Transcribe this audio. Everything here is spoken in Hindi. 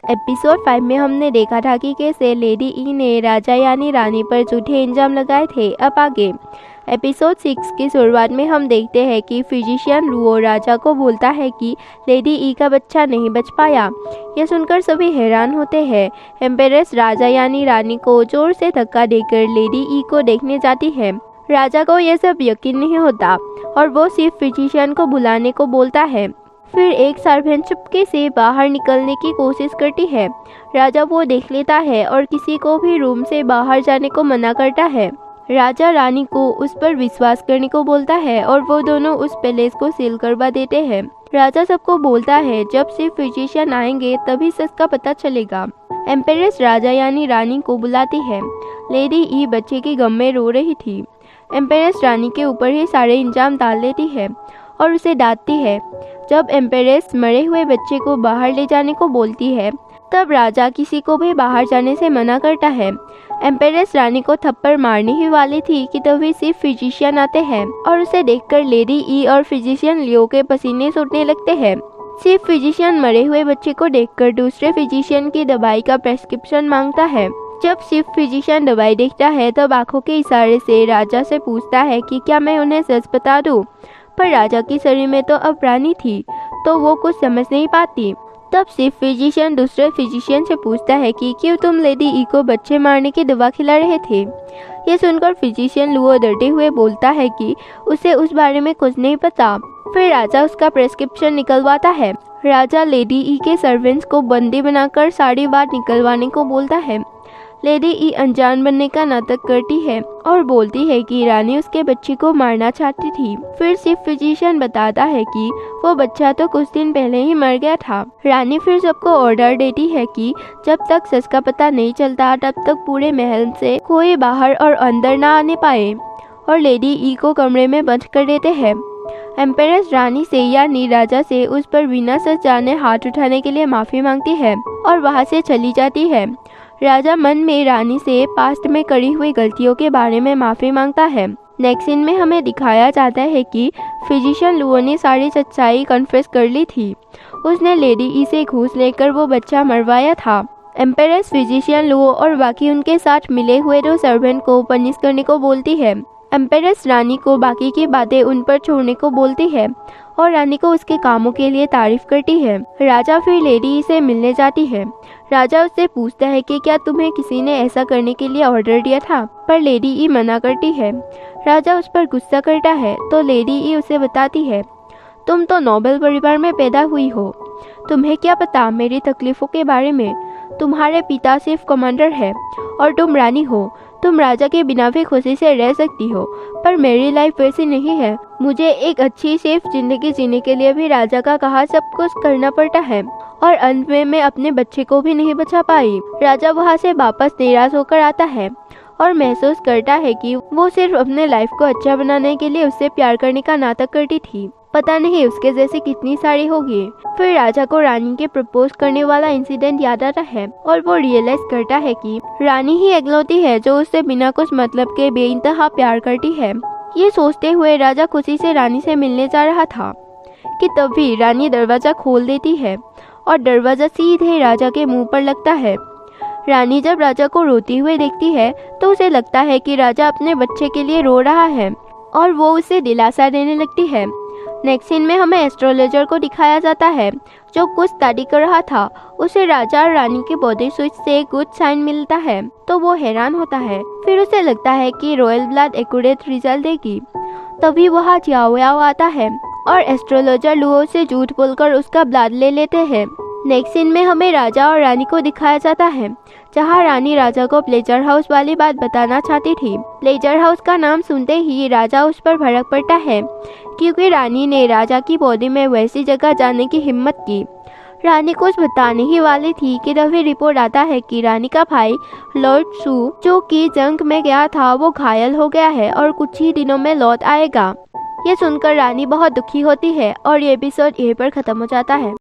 एपिसोड 5 में हमने देखा था कि कैसे लेडी ई ने राजा यानी रानी पर झूठे इल्जाम लगाए थे। अब आगे एपिसोड 6 की शुरुआत में हम देखते हैं कि फिजिशियन लुओ राजा को बोलता है कि लेडी ई का बच्चा नहीं बच पाया। यह सुनकर सभी हैरान होते हैं। एम्पेरेस राजा यानी रानी को जोर से धक्का देकर लेडी ई को देखने जाती है। राजा को यह सब यकीन नहीं होता और वो सिर्फ फिजिशियन को बुलाने को बोलता है। फिर एक सर्वेंट चुपके से बाहर निकलने की कोशिश करती है। राजा वो देख लेता है और किसी को भी रूम से बाहर जाने को मना करता है। राजा रानी को उस पर विश्वास करने को बोलता है और वो दोनों उस पैलेस को सील करवा देते हैं। राजा सबको बोलता है जब सिर्फ फिजिशियन आएंगे तभी सच का पता चलेगा। एम्पेरेस राजा यानी रानी को बुलाती है। लेडी ई बच्चे के गम में रो रही थी। एम्पेरेस रानी के ऊपर ही सारे इल्जाम डाल देती है और उसे डांटती है। जब एम्पेरेस मरे हुए बच्चे को बाहर ले जाने को बोलती है तब राजा किसी को भी बाहर जाने से मना करता है। एम्पेरेस रानी को थप्पड़ मारने ही वाली थी कि तभी सिर्फ फिजिशियन आते हैं और उसे देखकर लेडी ई और फिजिशियन लियो के पसीने छूटने लगते हैं। सिर्फ फिजिशियन मरे हुए बच्चे को देखकर दूसरे फिजिशियन की दवाई का प्रेस्क्रिप्शन मांगता है। जब सिर्फ फिजिशियन दवाई देखता है तब आंखों के इशारे से राजा से पूछता है कि क्या मैं उन्हें सच बता दूं? पर राजा के शरीर में तो अब रानी थी तो वो कुछ समझ नहीं पाती। तब सिर्फ फिजिशियन दूसरे फिजिशियन से पूछता है कि क्यों तुम लेडी ई को बच्चे मारने की दवा खिला रहे थे। ये सुनकर फिजिशियन लुओ डरते हुए बोलता है कि उसे उस बारे में कुछ नहीं पता। फिर राजा उसका प्रेस्क्रिप्शन निकलवाता है। राजा लेडी ई के सर्वेंट्स को बंदी बनाकर सारी बात निकलवाने को बोलता है। लेडी ई अनजान बनने का नाटक करती है और बोलती है कि रानी उसके बच्चे को मारना चाहती थी। फिर सिर्फ फिजिशियन बताता है कि वो बच्चा तो कुछ दिन पहले ही मर गया था। रानी फिर सबको ऑर्डर देती है कि जब तक सच का पता नहीं चलता तब तक पूरे महल से कोई बाहर और अंदर ना आने पाए और लेडी ई को कमरे में बंद कर देते हैं। एम्पेरेस रानी से यानी राजा से उस पर बिना सच जाने हाथ उठाने के लिए माफी मांगती है और वहाँ से चली जाती है। राजा मन में रानी से पास्ट में करी हुई गलतियों के बारे में माफी मांगता है। नेक्स्ट सीन में हमें दिखाया जाता है कि फिजिशियन लुओ ने सारी सच्चाई कन्फेस कर ली थी। उसने लेडी ई से घूस लेकर वो बच्चा मरवाया था। एम्पेरेस फिजिशियन लुओ और बाकी उनके साथ मिले हुए 2 सर्वेंट को पनिश करने को बोलती है। एम्पेरेस रानी को बाकी की बातें उन पर छोड़ने को बोलती है और रानी को उसके कामों के लिए तारीफ करती है। राजा फिर लेडी ई से मिलने जाती है। राजा उससे पूछता है कि क्या तुम्हें किसी ने ऐसा करने के लिए ऑर्डर दिया था, पर लेडी ई मना करती है। राजा उस पर गुस्सा करता है तो लेडी ई उसे बताती है, तुम तो नोबल परिवार में पैदा हुई हो, तुम्हें क्या पता मेरी तकलीफों के बारे में। तुम्हारे पिता सिर्फ कमांडर है और तुम रानी हो। तुम राजा के बिना भी खुशी से रह सकती हो, पर मेरी लाइफ वैसी नहीं है। मुझे एक अच्छी सेफ जिंदगी जीने के लिए भी राजा का कहा सब कुछ करना पड़ता है और अंत में मैं अपने बच्चे को भी नहीं बचा पाई। राजा वहाँ से वापस निराश होकर आता है और महसूस करता है कि वो सिर्फ अपने लाइफ को अच्छा बनाने के लिए उससे प्यार करने का नाटक करती थी। पता नहीं उसके जैसे कितनी सारी होगी। फिर राजा को रानी के प्रपोज करने वाला इंसिडेंट याद आता है और वो रियलाइज करता है कि रानी ही इकलौती है जो उससे बिना कुछ मतलब के बेइंतहा प्यार करती है। ये सोचते हुए राजा खुशी से रानी से मिलने जा रहा था कि तभी रानी दरवाजा खोल देती है और दरवाजा सीधे राजा के मुंह पर लगता है। रानी जब राजा को रोते हुए देखती है तो उसे लगता है कि राजा अपने बच्चे के लिए रो रहा है और वो उसे दिलासा देने लगती है। नेक्स्ट सीन में हमें एस्ट्रोलॉजर को दिखाया जाता है जो कुछ स्टडी कर रहा था। उसे राजा और रानी के बॉडी स्विच से गुड साइन मिलता है तो वो हैरान होता है। फिर उसे लगता है कि रॉयल ब्लड एक्यूरेट रिजल्ट देगी। तभी वहाँ जियाओ आता है और एस्ट्रोलॉजर लुओ से झूठ बोलकर उसका ब्लड ले लेते हैं। नेक्स्ट सीन में हमें राजा और रानी को दिखाया जाता है जहाँ रानी राजा को प्लेजर हाउस वाली बात बताना चाहती थी। प्लेजर हाउस का नाम सुनते ही राजा उस पर भड़क पड़ता है क्योंकि रानी ने राजा की बॉडी में वैसी जगह जाने की हिम्मत की। रानी कुछ बताने ही वाली थी कि तभी रिपोर्ट आता है कि रानी का भाई लॉर्ड सू जो कि जंग में गया था वो घायल हो गया है और कुछ ही दिनों में लौट आएगा। ये सुनकर रानी बहुत दुखी होती है और ये एपिसोड यहीं पर खत्म हो जाता है।